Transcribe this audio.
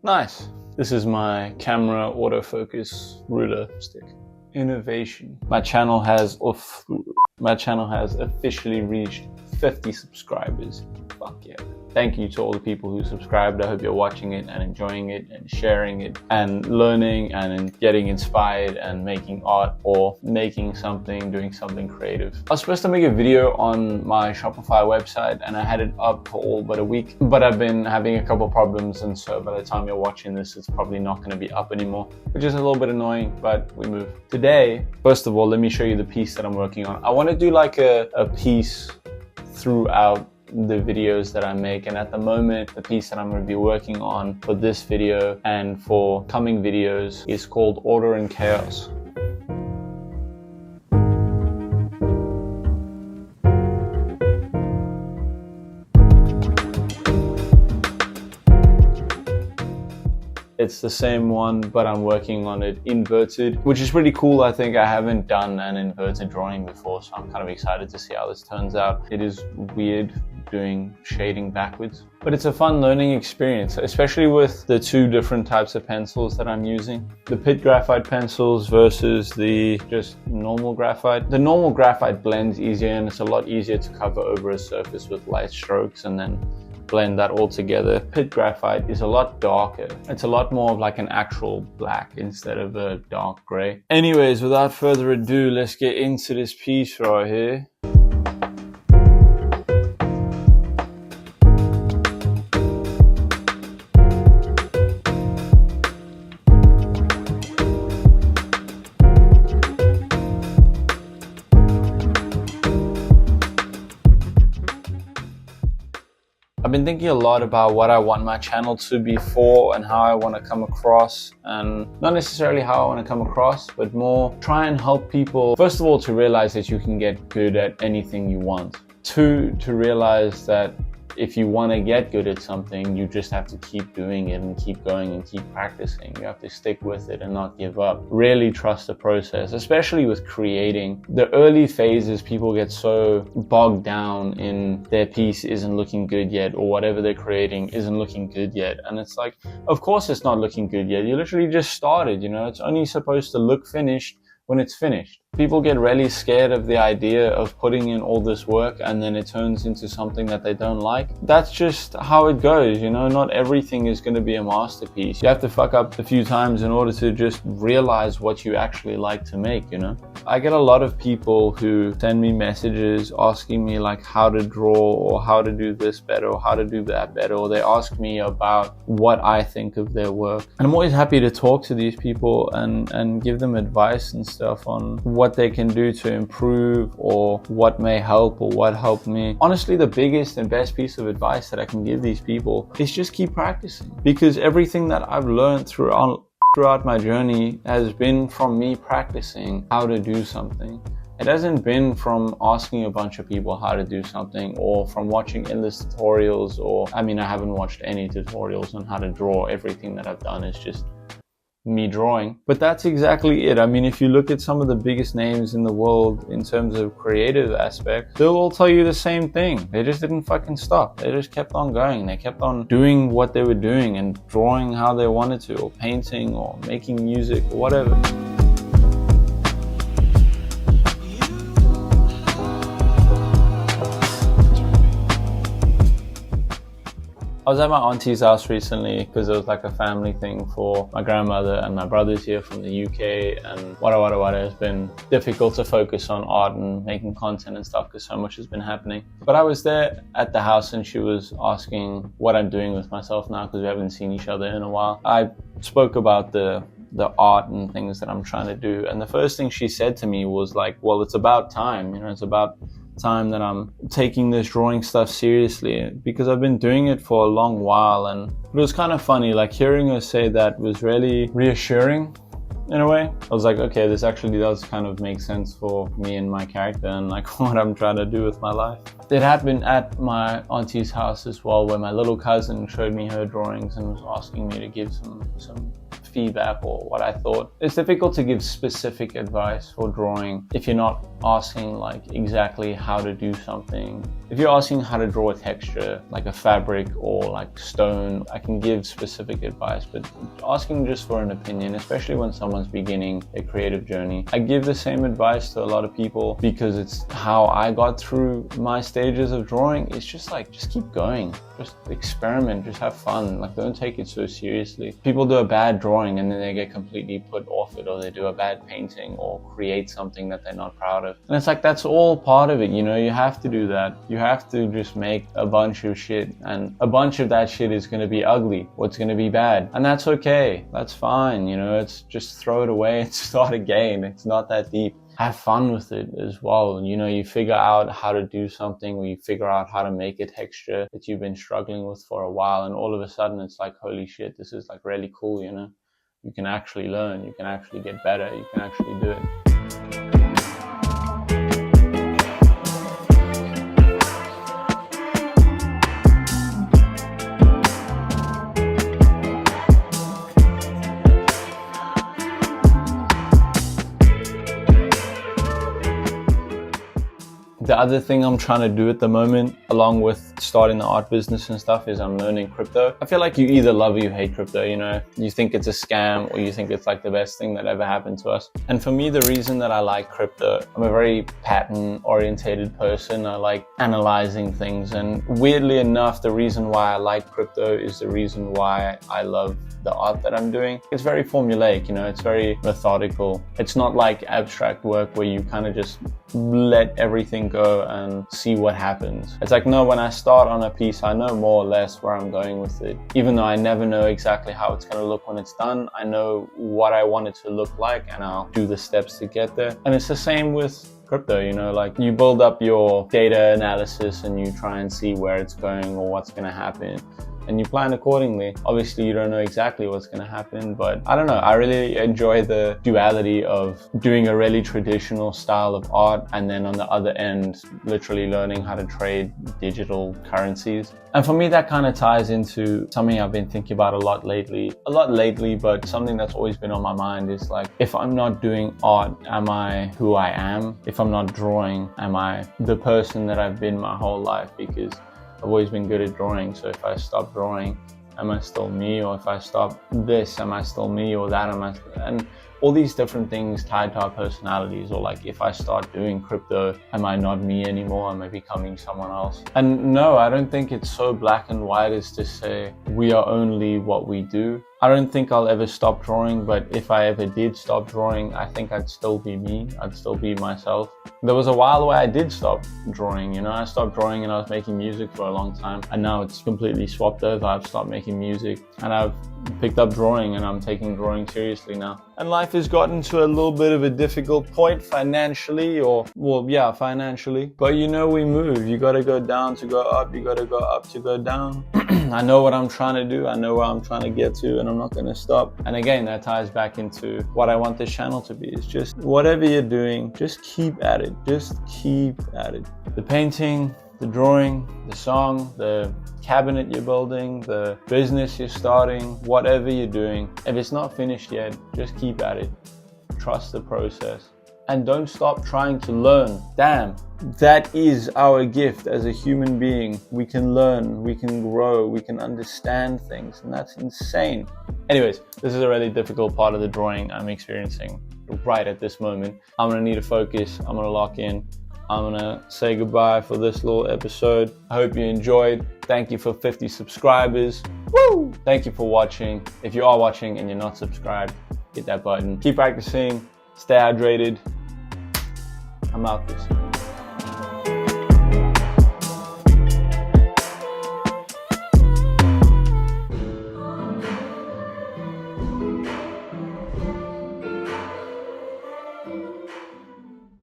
Nice. This is my camera autofocus ruler stick. Innovation. My channel has officially reached 50 subscribers. Fuck yeah. Thank you to all the people who subscribed. I hope you're watching it and enjoying it and sharing it and learning and getting inspired and making art or making something, doing something creative. I was supposed to make a video on my Shopify website and I had it up for all but a week, but I've been having a couple problems, and so by the time you're watching this, it's probably not going to be up anymore, which is a little bit annoying, but we move. Today, first of all, let me show you the piece that I'm working on. I want to do like a piece throughout the videos that I make, and at the moment the piece that I'm going to be working on for this video and for coming videos is called Order and Chaos. It's the same one, but I'm working on it inverted, which is pretty cool. I think I haven't done an inverted drawing before, so I'm kind of excited to see how this turns out. It is weird doing shading backwards, but it's a fun learning experience, especially with the two different types of pencils that I'm using. The Pitt Graphite pencils versus the just normal graphite. The normal graphite blends easier and it's a lot easier to cover over a surface with light strokes and then blend that all together. Pitt Graphite is a lot darker. It's a lot more of like an actual black instead of a dark gray. Anyways, without further ado, let's get into this piece right here. I've been thinking a lot about what I want my channel to be for and how I want to come across, and not necessarily how I want to come across, but more try and help people, first of all, to realize that you can get good at anything you want. Two, to realize that if you want to get good at something, you just have to keep doing it and keep going and keep practicing. You have to stick with it and not give up. Really trust the process, especially with creating. The early phases, people get so bogged down in their piece isn't looking good yet, or whatever they're creating isn't looking good yet. And it's like, of course it's not looking good yet. You literally just started, you know, it's only supposed to look finished when it's finished. People get really scared of the idea of putting in all this work and then it turns into something that they don't like. That's just how it goes, you know, not everything is going to be a masterpiece. You have to fuck up a few times in order to just realize what you actually like to make, you know. I get a lot of people who send me messages asking me like how to draw or how to do this better or how to do that better, or they ask me about what I think of their work. And I'm always happy to talk to these people and give them advice and stuff on what they can do to improve or what may help or what helped me. Honestly, the biggest and best piece of advice that I can give these people is just keep practicing, because everything that I've learned throughout my journey has been from me practicing how to do something. It hasn't been from asking a bunch of people how to do something or from watching endless tutorials, or I mean, I haven't watched any tutorials on how to draw. Everything that I've done is just me drawing. But that's exactly it. I mean, if you look at some of the biggest names in the world in terms of creative aspects, they'll all tell you the same thing. They just didn't fucking stop. They just kept on going. They kept on doing what they were doing and drawing how they wanted to, or painting or making music or whatever. I was at my auntie's house recently because it was like a family thing for my grandmother, and my brother's here from the UK, and wada has been difficult to focus on art and making content and stuff because so much has been happening. But I was there at the house and she was asking what I'm doing with myself now because we haven't seen each other in a while. I spoke about the art and things that I'm trying to do, and the first thing she said to me was like, well, it's about time, you know, it's about time that I'm taking this drawing stuff seriously, because I've been doing it for a long while. And it was kind of funny, like hearing her say that was really reassuring in a way. I was like, okay, this actually does kind of make sense for me and my character and like what I'm trying to do with my life. It happened at my auntie's house as well, where my little cousin showed me her drawings and was asking me to give some feedback or what I thought. It's difficult to give specific advice for drawing if you're not asking like exactly how to do something. If you're asking how to draw a texture, like a fabric or like stone, I can give specific advice, but asking just for an opinion, especially when someone's beginning a creative journey, I give the same advice to a lot of people because it's how I got through my stages of drawing. It's just like, just keep going, just experiment, just have fun. Like, don't take it so seriously. People do a bad drawing and then they get completely put off it, or they do a bad painting or create something that they're not proud of. And it's like, that's all part of it, you know, you have to do that. You have to just make a bunch of shit, and a bunch of that shit is going to be ugly, or it's going to be bad, and that's okay. That's fine, you know, it's just throw it away and start again. It's not that deep. Have fun with it as well. You know, you figure out how to do something, or you figure out how to make a texture that you've been struggling with for a while, and all of a sudden it's like, holy shit, this is like really cool, you know. You can actually learn, you can actually get better, you can actually do it. The other thing I'm trying to do at the moment, along with starting the art business and stuff, is I'm learning crypto. I feel like you either love or you hate crypto, you know. You think it's a scam, or you think it's like the best thing that ever happened to us. And for me, the reason that I like crypto, I'm a very pattern-orientated person. I like analyzing things. And weirdly enough, the reason why I like crypto is the reason why I love the art that I'm doing. It's very formulaic, you know, it's very methodical. It's not like abstract work where you kind of just let everything go and see what happens. It's like, no, when I start on a piece, I know more or less where I'm going with it. Even though I never know exactly how it's going to look when it's done, I know what I want it to look like, and I'll do the steps to get there. And it's the same with crypto, you know, like you build up your data analysis and you try and see where it's going or what's going to happen, and you plan accordingly. Obviously, you don't know exactly what's going to happen, but I don't know. I really enjoy the duality of doing a really traditional style of art and then on the other end, literally learning how to trade digital currencies. And for me, that kind of ties into something I've been thinking about a lot lately, but something that's always been on my mind is like, if I'm not doing art, am I who I am? If I'm not drawing, am I the person that I've been my whole life? Because I've always been good at drawing, so if I stop drawing, am I still me? Or if I stop this, am I still me? Or that, am I? And all these different things tied to our personalities. Or like, if I start doing crypto, am I not me anymore? Am I becoming someone else? And no, I don't think it's so black and white as to say we are only what we do. I don't think I'll ever stop drawing, but if I ever did stop drawing, I think I'd still be me. I'd still be myself. There was a while where I did stop drawing, you know, I stopped drawing and I was making music for a long time, and now it's completely swapped over. I've stopped making music and I've picked up drawing, and I'm taking drawing seriously now. And life has gotten to a little bit of a difficult point financially, financially. But you know, we move. You gotta go down to go up. You gotta go up to go down. I know what I'm trying to do. I know where I'm trying to get to, and I'm not gonna stop. And again, that ties back into what I want this channel to be. It's just whatever you're doing, just keep at it. Just keep at it. The painting, the drawing, the song, the cabinet you're building, the business you're starting, whatever you're doing, if it's not finished yet, just keep at it. Trust the process. And don't stop trying to learn. Damn, that is our gift as a human being. We can learn, we can grow, we can understand things, and that's insane. Anyways, this is a really difficult part of the drawing I'm experiencing right at this moment. I'm gonna need to focus, I'm gonna lock in. I'm gonna say goodbye for this little episode. I hope you enjoyed. Thank you for 50 subscribers. Woo! Thank you for watching. If you are watching and you're not subscribed, hit that button. Keep practicing, stay hydrated. I'm out this.